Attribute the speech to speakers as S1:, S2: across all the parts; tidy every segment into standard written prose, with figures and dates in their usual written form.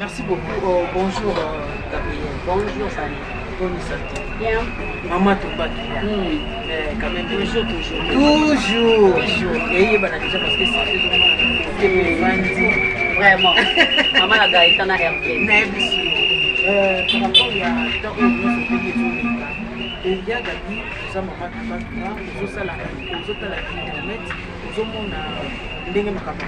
S1: Merci beaucoup. Bonjour Gabriel.
S2: Bonjour Fanny.
S1: Bonne santé.
S2: Bien.
S1: Maman Toubaki. Mais quand même,
S2: Toujours.
S1: Toujours. Et il y a déjà parce que c'est
S2: Vraiment. Maman la Gaëtan a RP.
S1: Par rapport à temps où nous sommes payés, il y a Gabi, nous sommes en train de internet, nous sommes ndenge makambo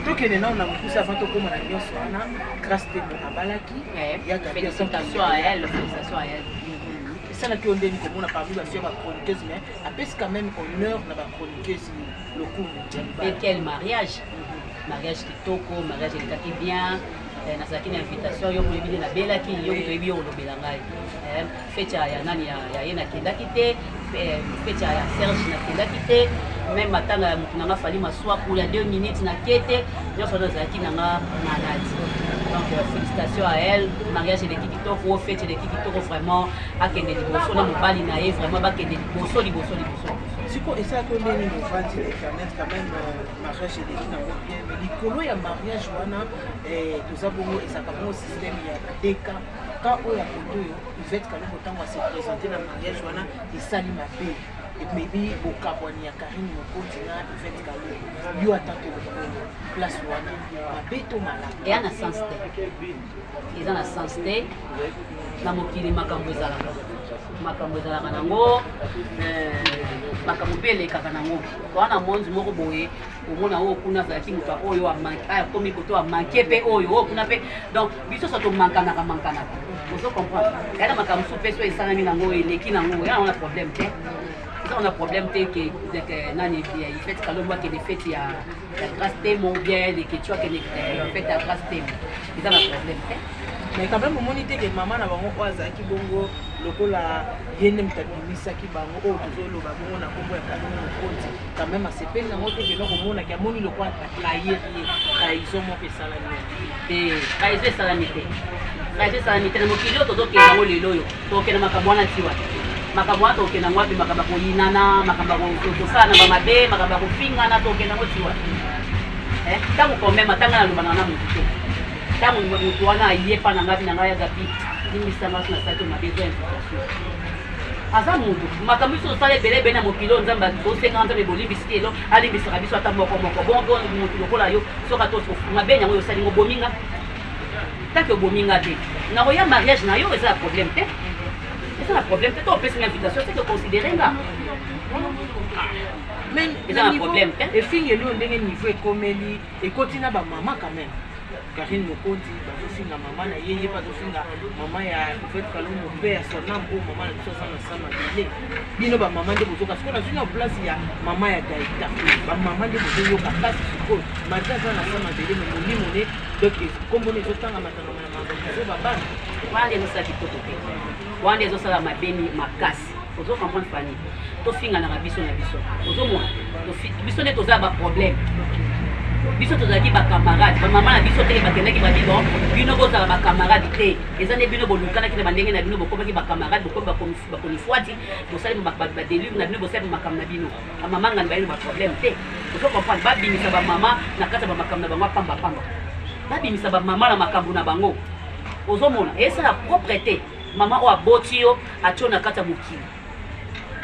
S1: tokende nao na mokusa avant tokóma na nyonso wana grâce te abalaki ya Gabi
S2: Félicitations à elle.
S1: esalaki yo ndeni komona parmi basi ya bachroniqueuse mais apesi quand même honneur na bachroniqueuse lokumu.
S2: Et quel mariage. Mariage kitoko, mariage elekaki bien. Nazalaki na invitation yo koyebi na belaki yo koyebi yo kolobela ngai fete ya nani ya ye nakendaki te fete ya Serge nakendaki te même matanga ya motu nanga fali maswaku ya 2 minutes na kete nyonso nazalaki nanga maladi. Donc félicitations à elle, mariage eleki kitoko, fete eleki kitoko, vraiment akende liboso na mobali na ye vraiment bakende liboso.
S1: Siko esalaki ndeni movandi na internet quand même mariage eleki nango bien mais likolo ya mariage wana toza bongo ezalaka bongo système ya deka ka oyo ya koto oyo Yvette Kalongo ntango ase présente na mariage wana esali mabe emebi bokabwani ya Karine Mokonzi na Yvette Kalongo yo atake lokolo place wana mabe to malamu
S2: eza na sens te na mokili makambo ezalaka nango makambo mpe elekaka nango wana monzi moko boye omona oyo kuna azalaki moto oyo akomi koto amanke mpe oyo kuna mpe donc biso so tomankanaka ozo comprendre yana makambo mosusu mpe so esalami nango eleki nango yana wana problème te on a problème que nani Yvette Kalongo qui est fait il y a grâce te mon bien et que tu as fait ta grâce te ils ont un problème
S1: mais quand même mon idée que maman na bango oza ki bongo lokola yene mtabimisa ki bango o tozolo ba bongo na kombo ya Kalongo konti quand même asepeli na moto ke loko mona ki amoni lokola trahir trahison mo pesa la ni
S2: trahison salamité na mokili ozo ke bango lelo yo to ke na makamwana tiwa makambo wana tokenda ngwapi makambo koyinana makambo kosala na bamabe makambo kofingana tokenda ngo tiwa ntango komema ntanga nalobana na motu te ntango motu wana ayepa na ngapi na ngai agapi limbisanga so nasalaki mabe eza invitation aza motu makambo biso tosala ebele na mokili oyo nzambe tosenga nzambe bolimbisi te elo alimbisaka biso ata moko bongo motu lokola yo soka mabe yango yosalingo obominga tanke obominga te nakoya mariage na yo eza ya problème te. C'est un problème, c'est une invitation, c'est de considérer là.
S1: Mais il y a un problème. Et fin, il y a un niveau économique et continue à maman quand même. Karine Mokonzi, bazofinga maman na yeye bazofinga maman ya Yvette Kalongo père son âme au maman na biso sama sama bile. Bino ba maman de bozoka sikola zuna place ya maman ya Gaïta. Ba maman de bozo yoka place sikola. Majaza na sama bile me molimo ne donc kombo ne zotanga matanga na maman bozo baba.
S2: Wande zo sa kitoko pe. Wande zo sala mabeni makasi. Ozo comprendre Fanny. To finga na biso. Ozo mo. Biso ne toza ba problème. Biso tozalaki ba camarade, ba maman na biso te bakendaki ba bibo, bino bozala ba camarade te. Eza ne bino bolukana kina bandenge na bino bokomaki ba camarade bokomi fwati, bosali ba délire na bino bosali makam na bino. Ba maman ngana ba ba problème te. Ozo comprendre ba bimisa ba maman na kata ba makam na bango pamba. Ba bimisa ba maman na makambu na bango. Ozo mona, esa la propreté. Maman o aboti yo atio na kata mokili.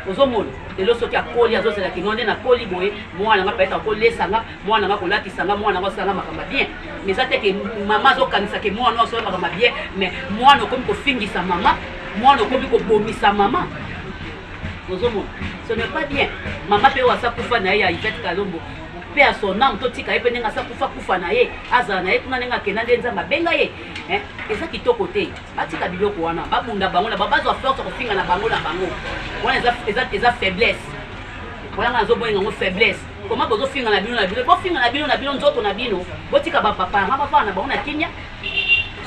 S2: Ozomona lelo soki akoli azosala kinonde na koli boye mwana nga paeta kolesanga mwana nga kolatisanga mwana nga sanga makamba bien mais ça te que maman azokanisa ke mwana oso makamba bien mais mwana okomi kofingisa mama mwana okomi kobomisa mama ozomona ce n'est pas bien mama pe wasa kufa na ye ya Yvette Kalongo pe à son âme to tika ye pe nenga sa kufa na ye azala na ye kuna nenga kena nde nzamba benga ye eza kitoko te batika biloko wana babunda bango na babazwa force kofinga na bango wana eza faiblesse wana nga nazoboyenga ngo faiblesse comment bozofinga na bino bofinga na bino nzoto na bino botika bapapa nga bafana na bango na kinya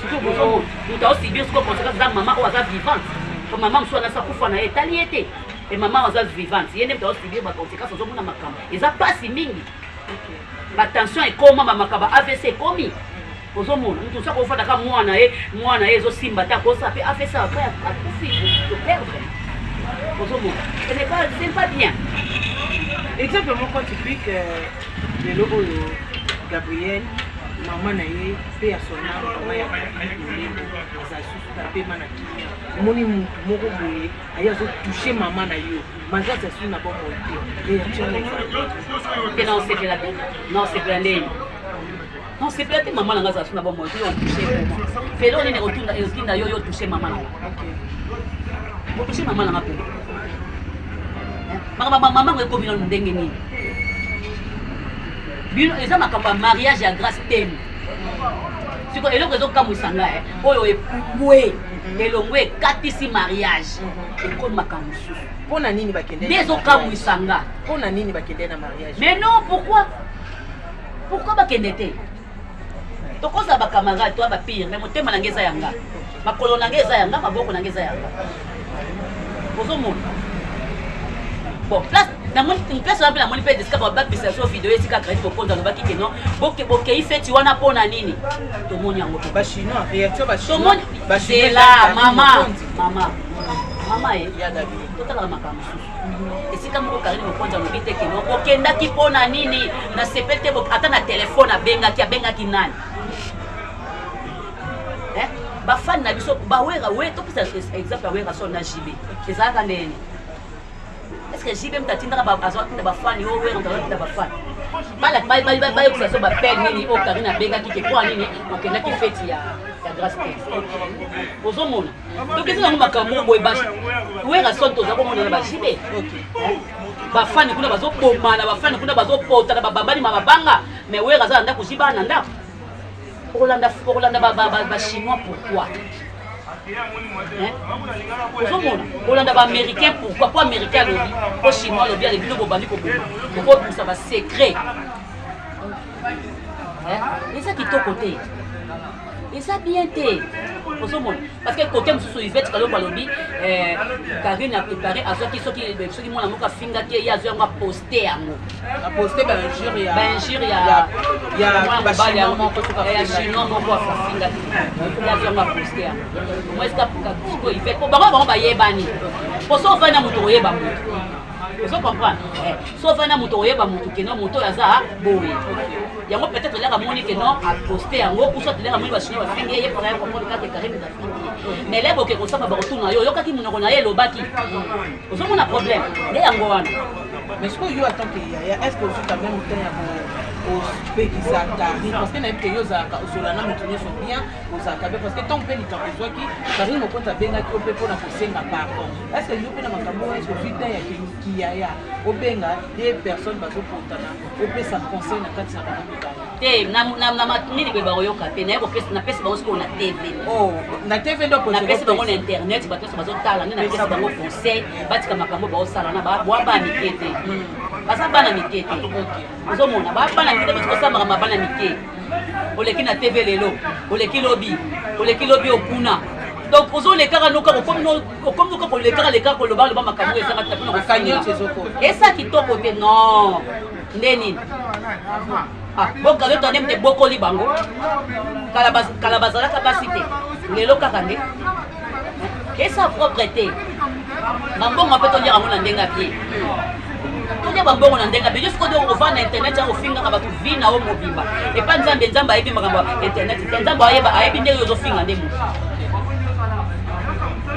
S2: surtout bozo mutu aosibir siko conséquence za mama oyo aza vivante po mama mosusu anasa kufa na ye etali ye te e mama aza vivante ye nde mutu aosibir baconséquence ozomona makambo eza pasi mingi batension ekoma bamakambo AVC ekomi ozomona mutu soki ofandaka mwana ye ezosimba te akosa mpe afesa apres akufi toperdre ozomona c'est pas bien.
S1: Exemple moko typique lelo oyo Gabriel maman na ye pe ya sona maman ya Lolebo azali susu tapema na kimia omoni mutu moko boye aye azotouche maman na yo manzasi asili na bomoi te reaction
S2: te na osepela te na osepela ndeni na osepela te maman na nga azali na bomoi te yo otouche poma felo nini otinda yo otouche maman na nga otouche maman na nga pema maman ngo ekomi nano ndenge nini bino eza makambo ya mariage ya grâce tenu siko eloko ezokamwisa nga oyo epubwe elongo ekatisi mariage ekomi makambo mosusu
S1: mpona nini bakende
S2: nde ezokamwisa nga
S1: mpona nini bakende na mariage
S2: mais non pourquoi bakende te tokozala bakamarade to bapire mais motema nange eza yanga makolo nange eza yanga maboko nange eza yanga ozomona bon place place wana mpe namoni mpe desika babakisa so video esika gradi bokonza alobaki ke non bokei feti wana mpona nini tomoni yango
S1: bachinois réaction
S2: tomoni zela mama ye totalaka makambo mosusu esika moko karine bokonza alobi te ke non okendaki mpona nini nasepeli te ata na telefone abengaki nani bafani na biso bawera we topesa exemple awera so na jibe ezalaka ndeni est-ce que jibe mtatindaka azotinda bafani o wera mtazotinda bafani bayokisa so bapele nini o karine abengaki ke mpo nini okendaki feti ya grâce te ozomona tokesi nango makambo boye wera so toza komona na bajibe bafani kuna bazobomana bafani kuna bazopotana babambani mabanga mais wera aza na ndako jiba na ndako okolanda bachinois pourquoi ozomona olanda baaméricain pourquoi po américain alobi po chinois alobi alebi no bobandi koboma okobusa basecret eza kitoko te eza bien te ozomona parce que côté mosusu ivete kalombo alobi karine apréparé azwaki soki mwana moko afingaki ye azwi yango aposte yango
S1: aposte bainjure
S2: ya chinois moko afingaki azwi yango aposte yango omoesika sikoyo ivete po bango bayebani po so ovandi na moto oyeba moto ozo comprendre so ovandi na moto oyeba moto keno moto oyo aza boye yango peut-être elaka moni ke non aposte yango ou soit elaka moni bachinois bafingi ye para comprendre kaka karine bafingi mais lebe oke kosamba bakotuna yo oyokaki monoko na ye elobaki ozomona problème nde yango wana
S1: mais sikoyo yo atant ke yaya est ce que ozuka même temps ya kopekisa karine parce que nayebi ke yo ozalaka osola na moto nyonso bien ozalaka bien parce que tant mpe likambo ezwaki karine mokonzi abengaki yo mpe mpona kosenga pardon est ce que yo mpe na makambo est ce que ozwi temps ya kiyaya obenga de personne bazopotana opesa conseil na kati na bango
S2: te nini boye bakoyoka te naye napesi bango sikoyo na tv
S1: na tv ndo
S2: napesi bango na internet bato nyonso bazotala nde napesi bango conseil batika makambo baosala na bana mike te baza bana mike te ozomona bana mike te bati kosambaka mabana mike oleki na tv lelo oleki lobi okuna donc ozolekaka noka okomi noka kolekaka kolobaloba makambo ezanga tina mpona kofinga esa kitoko te non nde nini bokazo tande mte bokoli bango kala bazalaka basi te lelo kaka nde esa propre te bambongo mpe toliaka ngo na ndenge apie tolia bambongo na ndenge apie josiko de ovanda na internet ya ofingaka bato vi na o mobimba epa nzambe ayebi makambo ya internet te nzambe ayebi ndenge ozofinga nde moto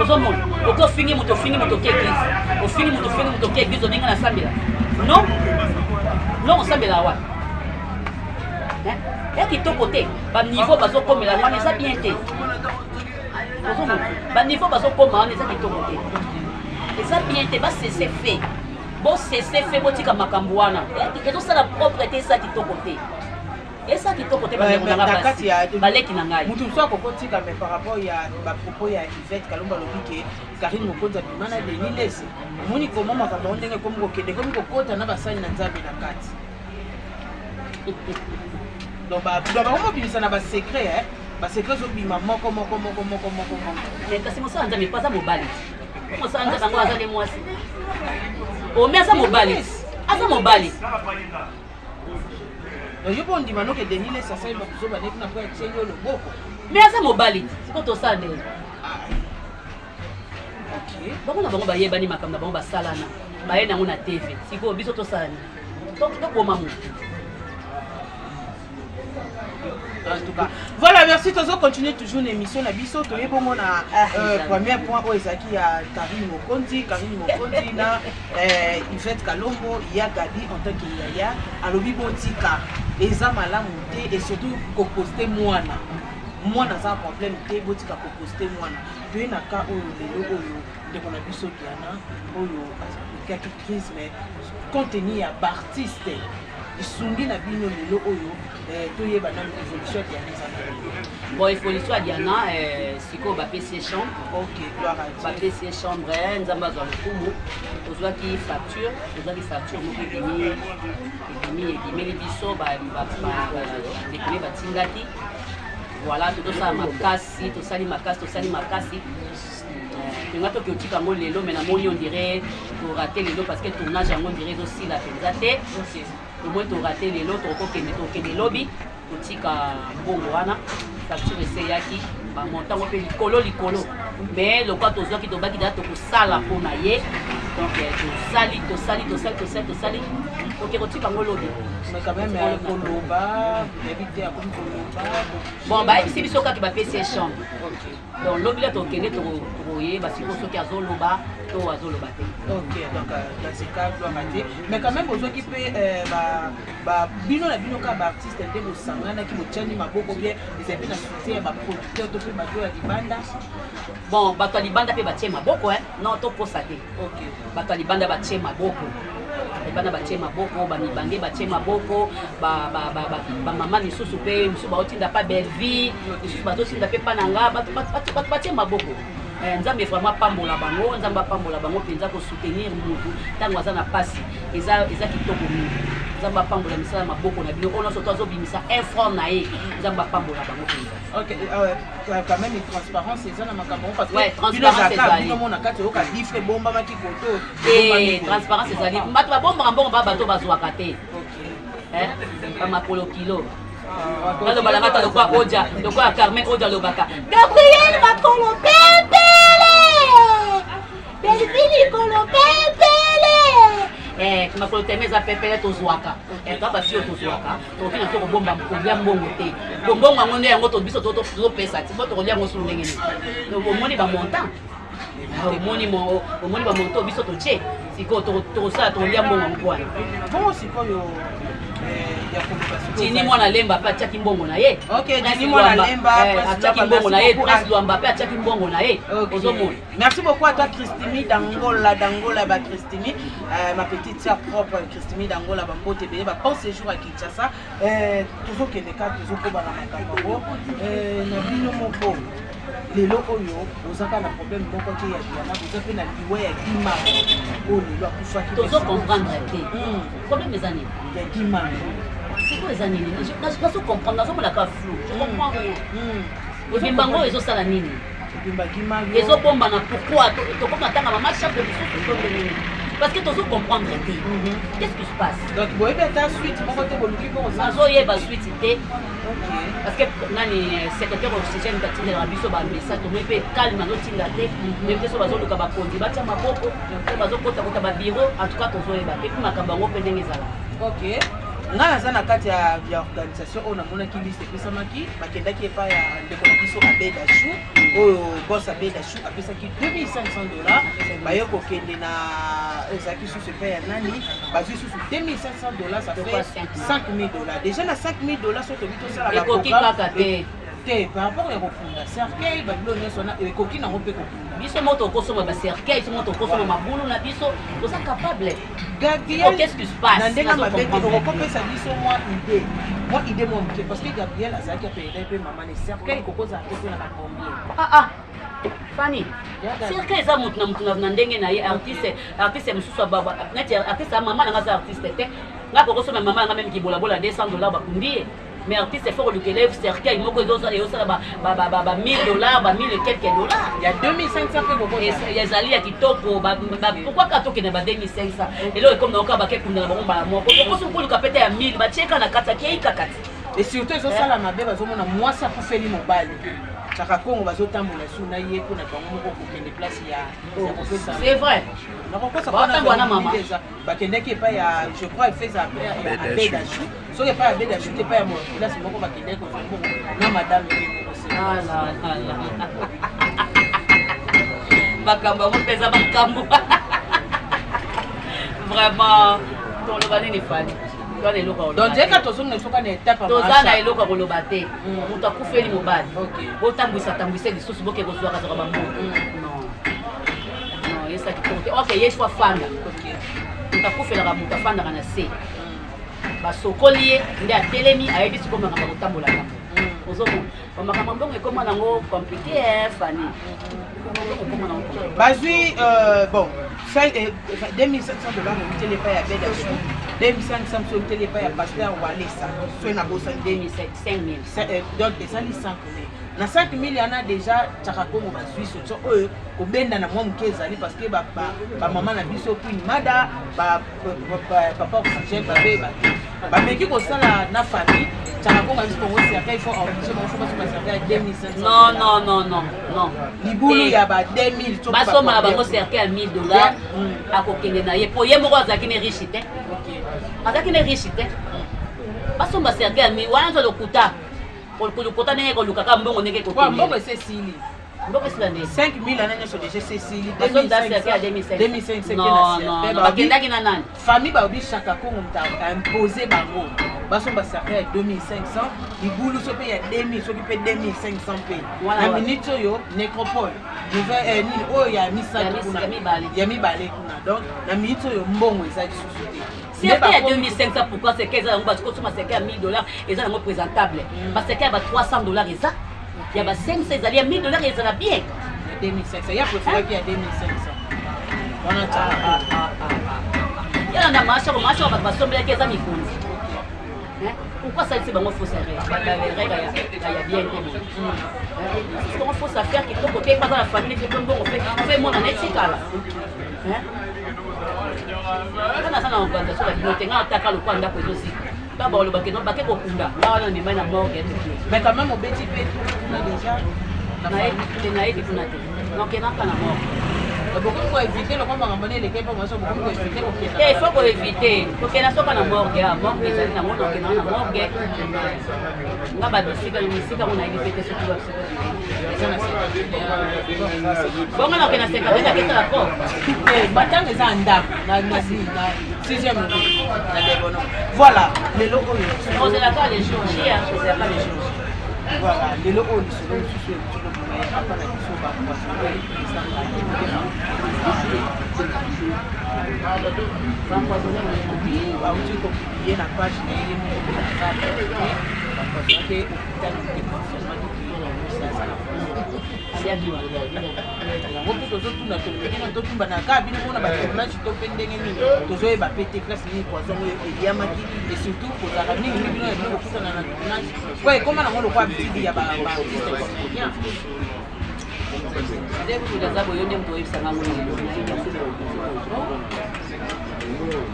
S2: ozomona oke ofingi moto ke église ofingi moto ke église oninga na sambela non osambela wana ya kitoko te baniveau bazokomela wana eza bien te ozomona baniveau bazokoma wana eza kitoko te eza bien te basese fe bosese fe botika makambo wana ezosala propre te eza kitoko te esa kitoko te baleki na ngai
S1: mutu mosusu akokotika mais par rapport ya bapropos ya ivete kalombo alobi ke karine mokonzi abima na denilesi omoni koma makambo yango ndenge komi kokende komi kokota na basali na nzambe na kati donc bango mobimisa na basekret basekret ezobima moko
S2: kasi mosala nzambe po aza mobali mosala nzambe yango aza nde mwasi omi aza mobali
S1: yo mpo ndima noke denile sasali bakuzoba neti na po ya tieli yo loboko
S2: mais aza mobali siko tosala ndenge bango na bango bayebani makambo na bango basalana baye nango na tv sikoyo biso tosala nini tokoma motu
S1: En tout cas, voilà, merci. Nous allons continuer toujours l'émission. La biso, tu es bon, on a premier point où Ezaki a Karine Mokondi, na Yvette Kalombo, il y a Gabi en tant que Yaya, Alobi Botika, Eza Malamonte et surtout Koposte Moana. Moana, ça a un problème, Botika Koposte Moana. Tu es naka ou le logo de mon abisso Diana, ou quelques crises, mais contenu à Bartiste. Isungi na bino lelo oyo toye bana évolution ya Diana.
S2: Bon, évolution ya Diana siko ba PC chambre.
S1: OK, gloire à Dieu.
S2: Ba PC chambre nzamba za lokumu. Ozwa ki facture mo epimi les biso ba décliné ba tingati. Voilà, tout ça makasi, tout ça makasi. Nga to ki kango lelo mais na moni on dirait pour rater lelo parce que tournage on dirait aussi la penzate. Au moins tu raté les lots, tu as lobby, tu as bongo wana, facture essayaki, ba montant on fait licolo. Mais le quoi tu as qui te baki date pour sala pour naie, donc tu sali. OK, tu as un lobby.
S1: Mais quand même koloba, éviter à comme koloba.
S2: Bon bah ici biso ka ki ba PC chambre. OK. Donc lobby là tu kende to royer ba siko so ki azoloba, to azoloba te.
S1: OK, donc dans ce cas doit rater. Mais quand même besoin qui peut bino ka ba artiste de mo sangana ki mo tchani maboko bien, ils avaient na soutien ba producteur to pe ba do ya libanda.
S2: Bon, bato libanda pe ba tie maboko non to posa te.
S1: OK.
S2: Bato libanda ba tie maboko. Bana batie maboko ba mibange batie maboko ba mama misusu pe misusu ba otinda pa belle vie misusu ba otinda pe pananga batie maboko nzambe vraiment pambola bango penza ko soutenir mutu tango aza na pasi eza kitoko mingi nzambe pambola misala maboko na bino ono soto azobimisa un franc na ye nzambe pambola bango penza.
S1: OK, quand même une transparence c'est ça na makambo parce que
S2: ouais, transparence ezali
S1: bino mona kati oka difre bomba maki koto
S2: transparence ezali bato ba bomba mbongo ba bato bazwaka te. OK. Ba makolo kilo Dans le balamata le quoi Odia, le quoi Carmen Odia le baka. Gabriel Makolo Pépélé. Belvini Kolo Pépélé. Makolo temeza Pépélé tozwaka. Toi basi tozwaka. Toki na toko bomba kolia mbongo te. Bongo ngonde yango to biso to pesa ti to kolia ngo sulu ngene. Donc omoni ba montant. Omoni ba montant biso to che. Siko to sa to lia mbongo mkwa.
S1: Bon siko yo
S2: Tini mwana lemba pe atiaki mbongo na ye.
S1: OK, tini mwana lemba
S2: atiaki mbongo na ye, Prince Luamba pe atiaki mbongo na ye.
S1: Merci beaucoup à toi Christine Dangola ba Christine, ma petite sœur propre Christine Dangola ba mbote be ba bon séjour à Kinshasa. Toujours que les cas toujours ko bana makambo. Na bino moko. Lelo oyo ozaka na problème moko te ya Diana, ozape na liwe ya Gima. Oh lelo akufaki.
S2: Tozo comprendre te. Problème ezani
S1: ya Gima.
S2: C'est quoi ezani? Je peux comprendre, ça me la ka flou. Je comprends rien. Obimbango ezosala nini?
S1: Obimba Gima.
S2: Ezobomba na pourquoi to comme tanga mama chaque biso to nini? Parce que tu dois comprendre. Qu'est-ce qui se passe?
S1: Donc, vous avez ta suite, vous avez
S2: ta suite. Parce que le secrétaire oxygène qui a un message, tu peux calme, tu mais tu vas le cabac, tu vas ma boco, tu vas au bureau, en tout cas, tu vas au
S1: OK. Nga na kati ya organisation on a mona ki liste pesamaki bakendaki epa ya ndeko na biso Abeda Chou oyo boss Abeda Chou apesaki $2,500 bayo kokende na ezaki sous epa ya nani bazui sous $2,500 ça fait $5,000 déjà na $5,000 so to bito sala ba
S2: programme
S1: te par rapport à refunda cercueil babilo nyonso na ekoki nango mpe kokunda
S2: biso moto okosoma ba cercueil moto okosoma mabulu na biso toza capable.
S1: Gabriel
S2: qu'est-ce qui se passe
S1: na ndenge mabete okopesa biso moi idée mon parce que Gabriel azaki apelele pe mama ne cercueil kokoza te pe na ba combien
S2: Fanny cercueil eza motu na motu na ndenge na ye artiste mosusu baba neti artiste mama nanga za artiste te nga kokosoma mama nanga même kibolabola $200 bakundi ye. Mais artiste faut le élève cercueil moko ezosala $1000 $1000 quelques dollars.
S1: Il y a $2,500 pour
S2: il y a zali ya kitoko pourquoi katoke na ba $2,500 et là comme na ka kunda na bango ba moko koso ko luka pete ya 1000 ba cheka na kata kei kakati
S1: et surtout ezosala mabe bazomona mwasi akufeli mobali Chaka Congo bazotambola suna ye pour na bango moko kokende place ya kopesa.
S2: C'est vrai.
S1: Nakokosa bana mama bakendeki epai ya je crois efeza abedaju soki epai ya abedaju te epai ya place moko bakendeki kozongo na madame
S2: makambo yango mpeza makambo vraiment toloba nini fali
S1: donc jeka tozonga soka na étape
S2: toza na eloko ya koloba te moto akufeli mobali otambwisa lisusu boke kozwaka zoka bambongo non yesaki te ok ye fo afanda moto akufelaka moto afandaka na se basokoli ye nde atelemi ayebi siko makambo kotambolaka ozomona bamakambo mbongo ekoma nango compliqué fani
S1: bazwi bon 2500 dollars omuteli epai ya bedashu 2500 so omuteli epai ya pasteur walesa so na bosa
S2: 5000
S1: donc ezali 5000 na 5000 yana déjà Chaka Congo bazwi soso oyo kobenda na mwa moke ezali parce que bamama na biso queen mada papa oxygène babe bate bameki kosala na famille Chaka Congo biso kongo cercle il faut organiser mon choix sur cercle à 2500
S2: non
S1: libulu ya ba 2000
S2: basoma na bango cercle à $1000 akokende na ye po ye moko azalaki ne riche te azalaki ne riche te basomba cercle à 1000 wana lokuta kolukuta ndenge kolukaka mbongo ndenge kokende
S1: mbongo esesili
S2: mbongo esila ndenge
S1: 5000 ana nyonso déjà esesili
S2: 2500 non bakendaki na nani
S1: famille baobi Chaka Congo muta imposer bango basomba cercle ya 2500 libulu so pe ya 2000 soki pe 2500 pe na minute oyo nécropole nouvelle nini oyo ya misatu kuna ya mibale kuna donc na minute oyo mbongo eza lisusu te
S2: cercle ya 2500 pourquoi c'est eza yango parce que osoma cercle ya $1000 eza yango présentable bacercle ya ba $300 eza ya ba 500 ezali ya $1000 ezala bien
S1: 2500 ya préféré ya 2500 wana
S2: yala na masha bato basombelaki eza mikonzi pourquoi ça c'est bango fausse règle ya bien c'est bango fausse affaire qui toko te pas dans la famille que bongo fait mon anetikala kana sana organisation la bibliothèque ataka le kwanda ko zosi baba oloba ke no bake ko kunda na wana ni mai na morgue
S1: mais quand même au petit peu déjà
S2: na yebi kuna te donc na kana morgue
S1: beaucoup pour éviter le combat ramener les quelques mois beaucoup pour éviter
S2: il faut pour éviter pour que na soka na morgue ya morgue ezali na moto ke na morgue nga ba bisika ni bisika mona ibi pete soki ba bisika bongo na kena seka na keta la ko
S1: batanga eza ndako na 6e na debono voilà les locaux
S2: on se la pas les jours hier on se la pas les jours
S1: voilà les locaux sont sous apa na biso ba bauti kopublie na page na ye moko bapoisonake hôpital yango mpe tozotuna totumba na kaka bino mpona batournage to mpe ndenge nini tozoyeba pe te classe nini poison oyo eliamaki et surtout kozala mingi bino ya bino kokutana na tournage po ekoma nango lokwa habitude ya baartiste comédien
S2: eza boyo nde moto oyebisanga ngo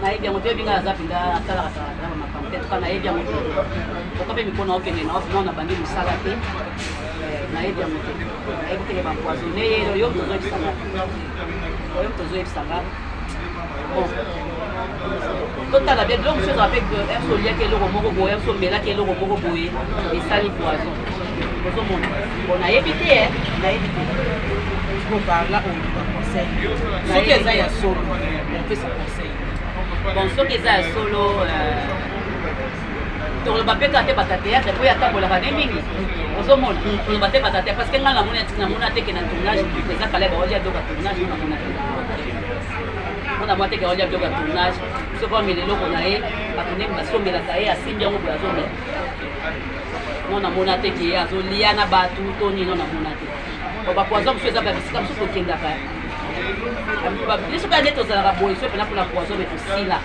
S2: nayebi yango toyebi ngai aza mpenza asalaka makambo te tuka nayebi yango te oka mpe mikona okende na ofina na bandi mosala te nayebi yango te nayebi teke bampoisonne ye oyo tozoyebisanga bon totala bien biloko mosusu ezala mpe erso oliaki eloko moko boye erso omelaki eloko moko boye esali poison ozomona bon nayebi te nayebi te
S1: koparla oyo baconseil soki eza ya solo opesa conseil
S2: bon soki eza ya solo toloba mpe kaka te batateatre po yatambolaka ne mingi ozomona toloba te batateatre parce que ngai namona teke na tournage eza kala baolia biloko ya tournage namona te mona mwa teke aolia biloko ya tournage soki amela eloko na ye batonemi basombelaka ye asimbi yango boye azomela no namona teke ye azolia na bato to nino namona te bapoison mosusu eza babisika mosusu tokendaka biso mpe nde tozalaka boye so mpena mpona poison me tosila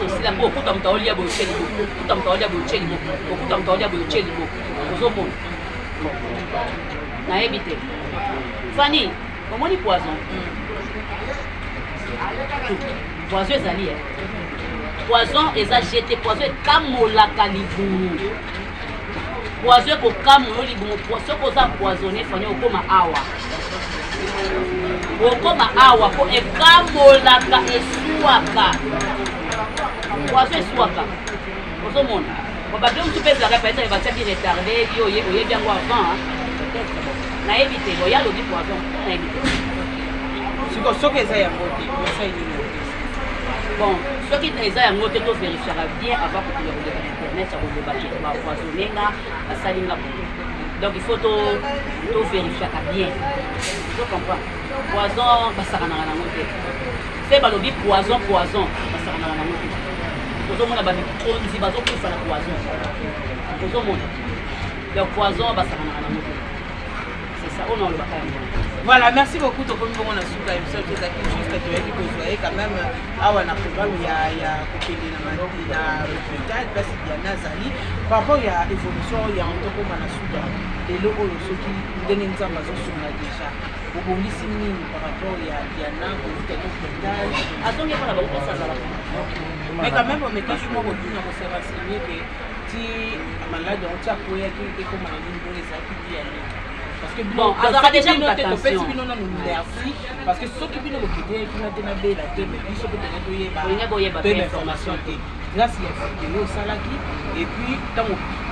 S2: tosila mpo okuta moto aolia boye otie liboko okuta moto aolia boye otie liboko okuta moto aolia boye otie liboko ozomona nayebi te fani omoni poison poison ezali poison eza jete poison ekamolaka libulu poison ekokamwa yo libumu soki oza poisonné fani okoma awa po ekamolaka eswaka poison eswaka ozomona bababio mosu mpe ezalaka peut-être batiaki retardé yo oyebi yango avant nayebi te oya lobi poison nayebi te
S1: soki eza yango te osali nini
S2: bon soki eza yango te tovérifiaka bien avant kokende koleka na internet ya kolobaki bapoisonne nga basali nga donc il faut tovérifiaka bien to comprendre poison basakanaka nango te se balobi poison basakanaka nango te ozomona bamikonzi bazokufa na poison ozomona donc poison basakanaka nango te c'est ça on olobaka yango.
S1: Voilà, merci beaucoup. Donc, comme on a su la émission, tout ça qui juste que tu as dit que vous voyez quand même, ah, on a programme, il y a Kokeli na l'hôpital, parce qu'il y a Nazali. Par rapport, il y a évolution, il y a un peu comme on a su et le haut, ce qui donne une information sur la déjà. Au bon lycée, par rapport, il y a Diana, au l'hôpital.
S2: Attends, il n'y a pas la bonne place à la
S1: mais quand même, mais quand je me retrouve dans le service, c'est mieux que si un malade, on t'a pour y aller, comme on a dit, on les a qui aller. Parce que
S2: bon, azara déjà
S1: attention merci parce que ceux qui viennent au Québec qui n'ont pas la tête mais ceux qui n'ont pas de information grâce à la vidéo salaki et puis tant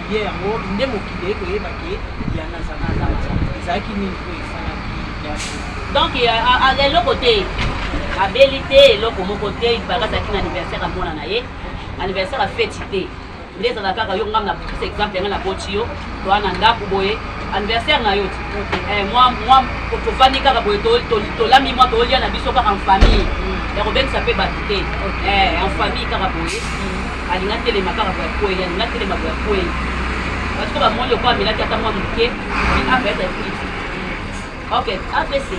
S1: hier on ndemo kidé ko yebaki ya nazana ezaki nini ko salaki
S2: donc à l'autre côté abilité l'autre côté bagasa ki na anniversaire à mona na ye anniversaire à fêtité les azaka yo ngam na exemple nga na botio to ana ndaku boye anniversaire na yo moi tovandi kaka boye tolami mwa tolia na biso kaka en famille ekobengisa ça peut batute en famille kaka boye alinga telema kaka boye kweli alinga telema boye kweli parce que bamoni okwa amelaki ata mwa moke apesa ok apc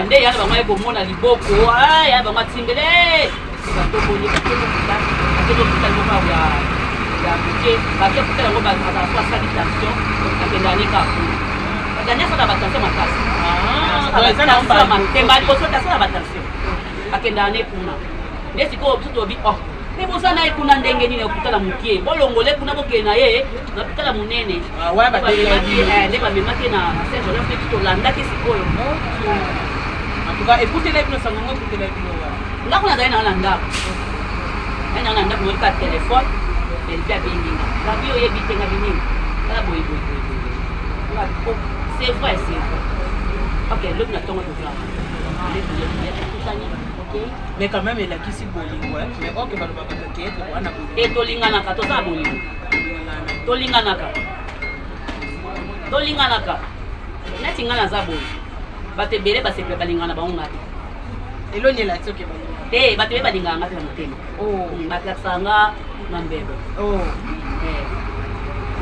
S2: nde yana bango ekomona liboko yana bango atimbele batoboli aketopitali moko ya moke bakeputala yango bazala asali tension akenda aleka kuna badani asala batension makasi asala batension akenda ane kuna nde sikoyo biso tobi mpe boza na ye kuna ndenge nini okutala mokie bolongole kuna bokee na ye nakutala monene nde bamemaki na serge olaf mpe tolandaki sikoyo ndako nazali nanga na ndako nanga na ndako moyika telefone elvi abenginga ngabi oyebi te ngabi nini kala boyeboyeboye c'est vrai ok lobi na ntongo tozala
S1: mais quand même il a qui si bolingo mais ok balobaka te wana
S2: bolingo et tolinganaka tozala bolingo tolinganaka neti nga naza boye bato ebele basepele balingana bango nga te
S1: elonyela tioke
S2: te bato ebe balingaka nga te na motema batlakisaka nga na mbebe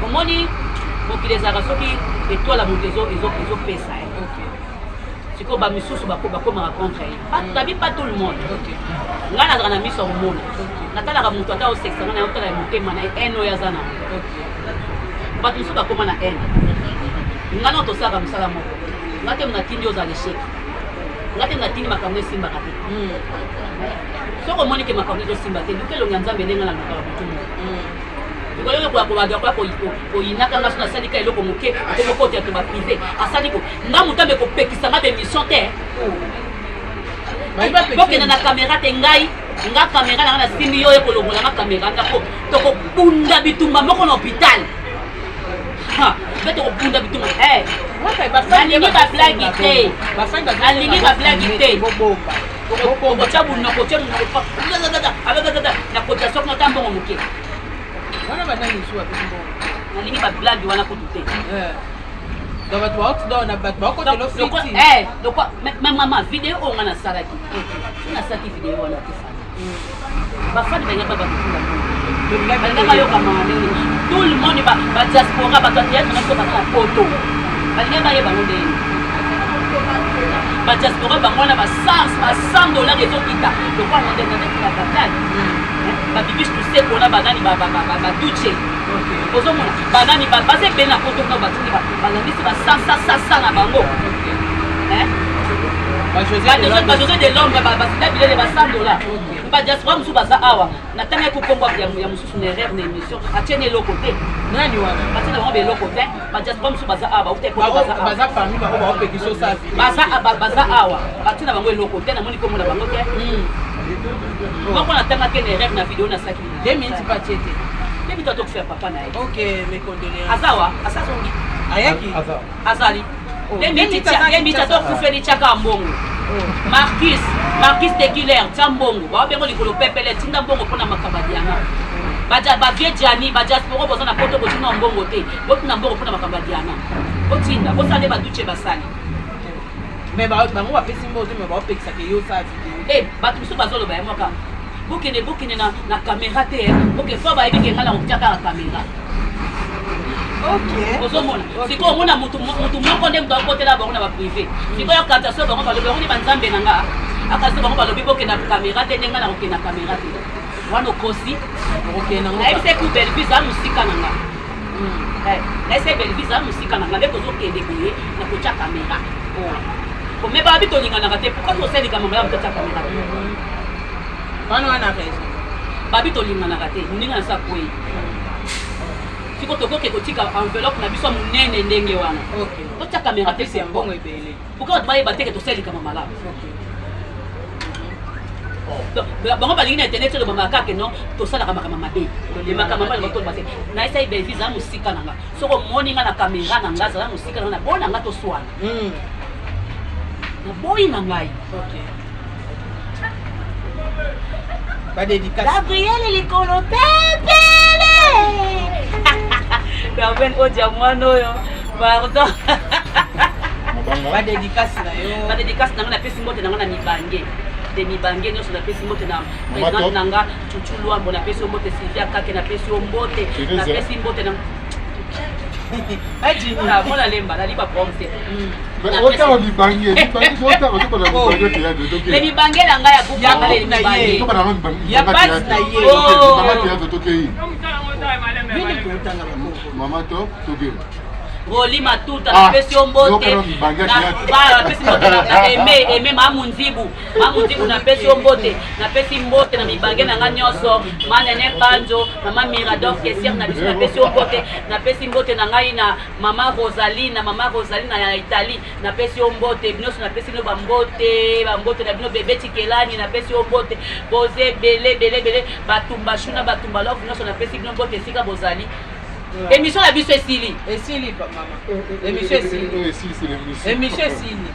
S2: omoni mokili ezalaka soki etwala moto ezopesa sikoyo bamisusu bakomaka contre ye tabi pas tout le monde ngai nazalaka na miso ya komona natalaka moto ata osekisa nga na otala ya motema na ene oyo aza na bato mosusu bakoma na ene ngai nao tosalaka mosala moko ngai te natindi ozala échec ngai te natindi makambo esimbaka te soki omoni ke makambo ezosimba te luka elongi ya nzambe ndenge nalukaka motumu koyinaka nga so nasalika eloko moke okomokoti ya to baprive asali nga motambe kopekisa nga bemission te bokenda na kamera te ngai nga kamera nanga nasimbi yo ekolongola nga kamera ndako tokobunda bitumba moko na hôpital mpe tokobunda bitumba nalingi bablagi te nalingi bablagi te okotya bunoko tya munoko nakotya soki nata mbongo moke nalingi bablagi wana kutu te mama video oyo nga nasalaki nasalaki video wana te bafani balingaka bakutula balingaka yokamanga ndenge tout le monde badiaspora bato ateatranaso baza na poto balingaka bayeba ngo ndenge badiaspora bango wana $100 ezokita lokwana ndenanekila batali babibisi tuse kona banani baduce ozomona banani baza ebele na poto kuna batindi balambisi basasa na bango José de l'homme basila bilele basando là ba diaspora musu baza awa na tanga ko kombo ya mususu na erreur na émission atiene lo côté
S1: nani wana
S2: batina ba be lo côté ba diaspora musu baza awa ute ko
S1: baza famille ba ba pekiso sa
S2: baza awa batina bango lo côté na moni ko mona bango te bango na tanga ke na erreur na vidéo na saki
S1: 2 minutes pas tiete
S2: demi to faire papa na
S1: OK mes condoléances
S2: azawa asazongi
S1: ayaki
S2: azali demi to kufeli chaka mbongo Marcus Tequiller Tambongo ba bengo likolo pepele tinda mbongo pona makabadiana baja ba viejani ba diaspora boza na poto botina mbongo te botina mbongo pona makabadiana botinda bosale ba duche basali
S1: mais ba bango ba pesi mbozo mais ba pekisa ke yo sa vidéo
S2: batu so bazolo ba yemoka bokene na caméra te boke fo ba yebike ngala ngutaka caméra
S1: OK
S2: ozomona siko mona mutu moko nde mutu akotela bango na ba privé siko yo kata so bango balobi bango ni banzambe nanga akaso bango balobi boke na caméra te ndenga na boke na caméra te wana kosi
S1: OK nanga
S2: na ese ku belle visa musika nanga na ese belle visa musika nanga nde kozokende boye na kocha caméra mais ba bito linga nanga te pourquoi to seli kama mala kocha caméra
S1: wana raison
S2: ba bito linga nanga te ninga na sa kwei siko tokoke kotika enveloppe na biso munene ndenge wana
S1: OK
S2: kocha caméra te
S1: c'est mbongo ebele
S2: pourquoi baye bateke to seli kama mala bango balingi na internet oyo bamaka ke non tosalaka makambo mabe lemaka mama le bato base na esa ibe visa musika nanga soko moni nga na caméra nanga zala musika nanga bona nga to swana na boyi na ngai
S1: OK ba dédicace
S2: Gabriel likolo pepele Gabriel odia mwana oyo pardon
S1: ba dédicace na yo
S2: ba dédicace nanga na pesi mbote nanga na mibange de mibange nyonso na pesi mbote na président nanga Chuchu Luambo na pesi mbote Sylvia Kake na pesi mbote na pesi mbote na aji na mona lemba na liba prompte
S3: ota wa mibange ota ota na mibange ya donc
S2: le mibange na nga ya kupa le mibange
S3: to bana mibange
S1: ya pas na ye
S3: mama ya to toke mama to toke
S2: Roli Matuta na pesi mbote na pesi mbote na eme mamunzibu na pesi mbote na mibange na nga nyonso manene banjo mama Mirador Kessier na biso na pesi mbote na pesi mbote na ngai na mama Rosaline na Italie na pesi mbote binoso na pesi no bambote na bino bebe Tikelani na pesi mbote boze bele batumba shuna batumba love binoso na pesi bino mbote sika bozali émission la biso esili
S1: maman émission esili émission esili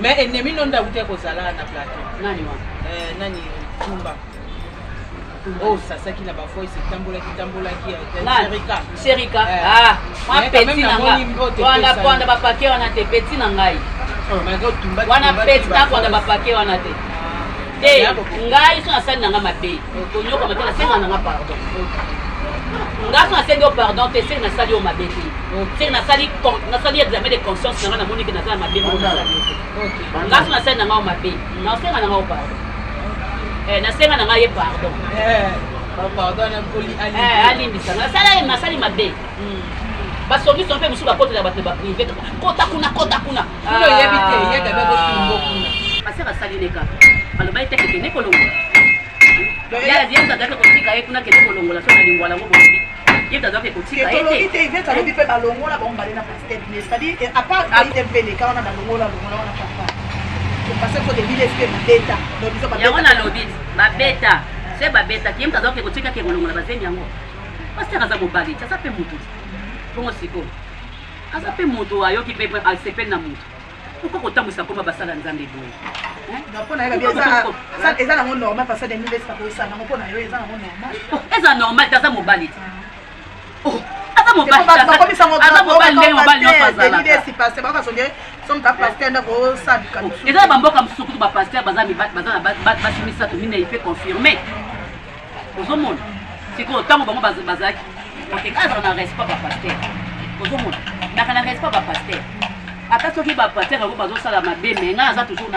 S1: mais ennemi nonda ute kozala na plateau
S2: nani wa
S1: nani Tumba oh sasa kila ba fois tambolaki Sherika
S2: moi petit nanga kwanda ba paquet wana te petit na ngai wana petit na kwanda ba paquet wana te ngai so asali nanga mabe konyoka matela senga nanga pardon ngaso asengo pardon te c'est na sali o mabeti c'est na sali examen de conscience na moni que na sali mabeti ngaso na sali na nga o mabeti na senga na nga o pardon na senga na nga ye pardon
S1: pardon na poli
S2: ali mbisa na sali mabeti basomi son pe musu ba kote la bato ba privé kota kuna
S1: kuno yebite yega bego timbo kuna
S2: pasera sali neka aloba ite ke ne kolongo ya dia mtaka kotika kuna ke kolongo la so na lingwala ngo bobi yeta doke kotika ete
S4: ite iveta lobi pe balongo la bomba na pasteur c'est-à-dire à part ite pele kana na longo la wana papa parce que de villes que beta donc ça
S2: ya wana lobi ba beta c'est ba beta ki mtaka doke kotika ke kolongo la bazeni yango pasteur aza mobali ça pe mutu bongo siko aza pe mutu ayoki pe asepe na mutu pourquoi kotambwisa koma basala nzambe boye
S4: napona yaka bien eza nango normal parce que des milliers ça peut ça nango pona yo eza nango normal
S2: eza normal taza mobali aza mobali ndenge mobali nyonso azalaka
S4: si passe bakasonge somme ta pasteur ndako sadika
S2: eza bamboka mosuku bapaster baza na basi misato mine ipe confirme ozomona sikoyo ntango bango bazalaki okekaza na respect bapaster ozomona naka na respect bapaster ata soki bapaster yango bazosala mabe me ngai aza toujours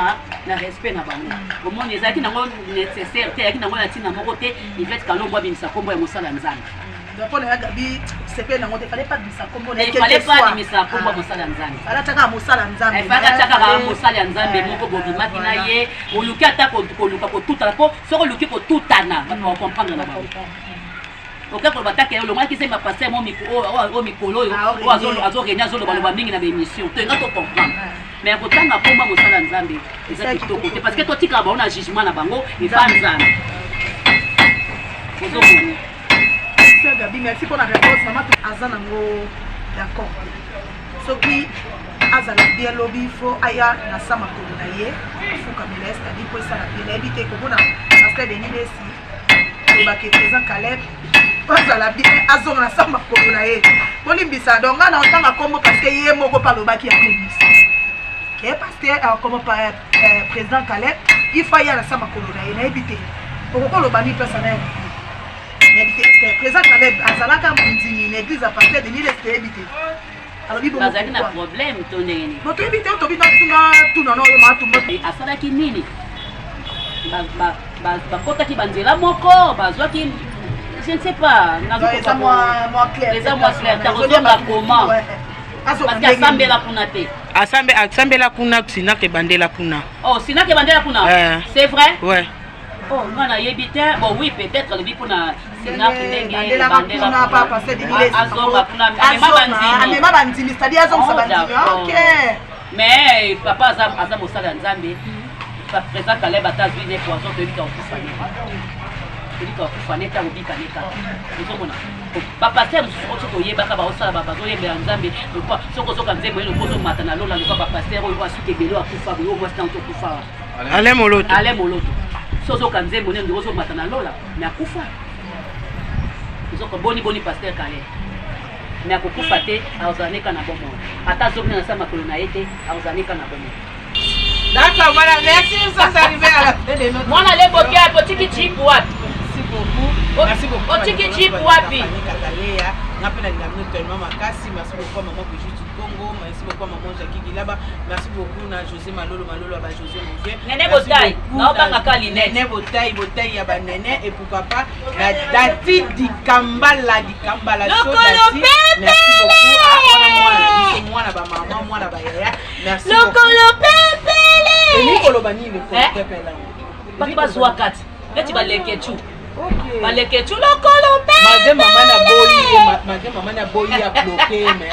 S2: na respect na bango omoni ezalaki nango nécessaire te eyaki nango na ntina moko te ivete kalongo abimisa nkombo ya mosala nzambe
S4: napona ya gabi sepele nango te fallait pas bimisa kombo na
S2: il fallait pas bimisa kombo mosala nzambe
S4: ala taka mosala nzambe
S2: faka taka mosala nzambe moko bobimaki na ye oluki ata koluka kotutana po soki oluki kotutana bato bakomprendre na bango oke koloba take olongaki se bapaster mo mikolo oyo azorenia azolobaloba mingi na baémission to enga tocomprendre mais kotanga komba mosala nzambe eza kitoko te parce que totikala bango na jugement na bango epa nzambe ozomona
S4: Gabi, merci pour la réponse. Maman, aza nango d'accord. Soki azala bien lobby, il faut aya na sama ko na ye. Faut kamela c'est-à-dire pour ça la bien éviter que bona pasteur Denis Messi. Ba ke présent Caleb. Azala bien azonga na sama ko na ye. Bolimbisa donc na otanga kombo parce que ye moko pa lobaki ya komisa. Et pasteur comme président Caleb, il faut aya na sama ko na ye na éviter. Pourquoi le bani personnel? Président Caleb azalaka ndimi na église à partir de l'île est habité. Alors il
S2: bazaki na problème to ndeni.
S4: Boto habité to bina tuna no yo matumba.
S2: Asalaki nini? Bakotaki banzela moko bazwaki je ne sais pas.
S4: Eza moi clair.
S2: Eza moi clair. Tazonga comment? Parce que asambela kuna te.
S1: Asambela kuna sinake bandela kuna.
S2: Oh, sinake bandela kuna. C'est vrai?
S1: Ouais.
S2: Oh, moi na yebite. Bon oui, peut-être le bi kuna sinake ndenge
S4: bandela kuna papa c'est dit
S2: azonga kuna
S4: amema bandimi c'est-à-dire azonga bandimi. OK.
S2: Mais papa aza mosala nzambe. Président Caleb atazwi ne poisson de bika okufane. Bika okufane ta bika neka. Ozomona. Bapasteur mosusu toyebaka baosala bazoyembela nzambe soko ozoka nzembo eno kozomata na lola lokola bapasteur oyo asuki ebele akufa boye oyo mwasi ntango tokufa
S1: ale moloto
S2: so ozoka nzembo neno ndiko ozomata na lola me akufa ozoko boni pasteur Caleb me akokufa te aozanika na bomo ata azokina na sa makolo na ye te aozanika na bomo.
S1: D'accord, voilà, merci, nous sommes arrivés à la fin de notre...
S2: Moi, on allait boquer à petit chip wapi.
S1: Merci beaucoup. Merci beaucoup.
S2: Petit chip wapi.
S1: Merci beaucoup à maman Brigitte Congo, merci beaucoup à maman Jackie Gilaba, merci beaucoup à José Malolo à José Mouvier.
S2: Nene Botaï, non pas Kakaline.
S1: Nene Botaï ya ba nene et pourquoi pas la Dati di Kambala
S2: Merci beaucoup
S1: à moi là ba maman, moi là ba yaya. Merci beaucoup.
S2: Lokolo Pepele.
S1: Et Nicolo Bani le Pepele là.
S2: Pas ba Zouakat. Là tu vas leketu. OK. Ba leketu lokolo Pepele.
S1: Madame maman na boyi a bloqué mais